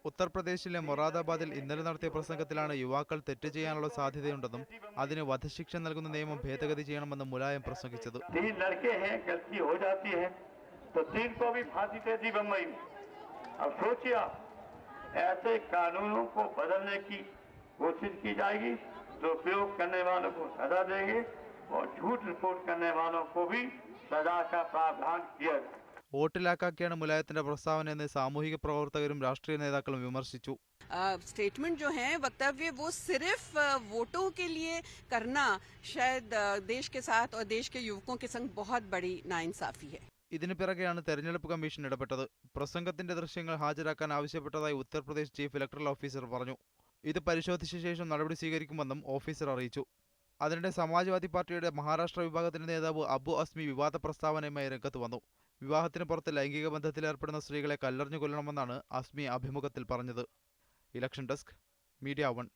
ഉത്തർപ്രദേശിലെ മൊറാദാബാദിൽ ഇന്നലെ നടത്തിയ പ്രസംഗത്തിലാണ് യുവാക്കൾ തെറ്റ് ചെയ്യാനുള്ള സാധ്യതയുണ്ടെന്നും അതിന് വധശിക്ഷ നൽകുന്ന നിയമം ഭേദഗതി ചെയ്യണമെന്നും മുലായം പ്രസംഗിച്ചത്. ऐसे कानूनों को बदलने की कोशिश की जाएगी, दुरुपयोग करने वालों को सजा देंगे और झूठ रिपोर्ट करने वालों को भी सजा का प्रावधान किया जाएगा. വോട്ടിലാക്കാക്കിയാണ് മുലായത്തിന്റെ പ്രസ്താവനയെന്ന് സാമൂഹിക പ്രവർത്തകരും രാഷ്ട്രീയ നേതാക്കളും വിമർശിച്ചു. स्टेटमेंट जो है वक्तव्य वो सिर्फ वोटों के लिए करना शायद देश के साथ और देश के युवकों के संग बहुत बड़ी नाइंसाफी है. ഇതിനു പിറകെയാണ് തെരഞ്ഞെടുപ്പ് കമ്മീഷൻ ഇടപെട്ടത്. പ്രസംഗത്തിന്റെ ദൃശ്യങ്ങൾ ഹാജരാക്കാൻ ആവശ്യപ്പെട്ടതായി ഉത്തർപ്രദേശ് ചീഫ് ഇലക്ടറൽ ഓഫീസർ പറഞ്ഞു. ഇത് പരിശോധിച്ച ശേഷം നടപടി സ്വീകരിക്കുമെന്നും ഓഫീസർ അറിയിച്ചു. അതിനിടെ സമാജ്വാദി പാർട്ടിയുടെ മഹാരാഷ്ട്ര വിഭാഗത്തിന്റെ നേതാവ് അബു അസ്മി വിവാദ പ്രസ്താവനയുമായി രംഗത്ത് വന്നു. വിവാഹത്തിന് പുറത്ത് ലൈംഗിക ബന്ധത്തിലേർപ്പെടുന്ന സ്ത്രീകളെ കല്ലെറിഞ്ഞു കൊല്ലണമെന്നാണ് അസ്മി അഭിമുഖത്തിൽ പറഞ്ഞത്. Election desk, media 1.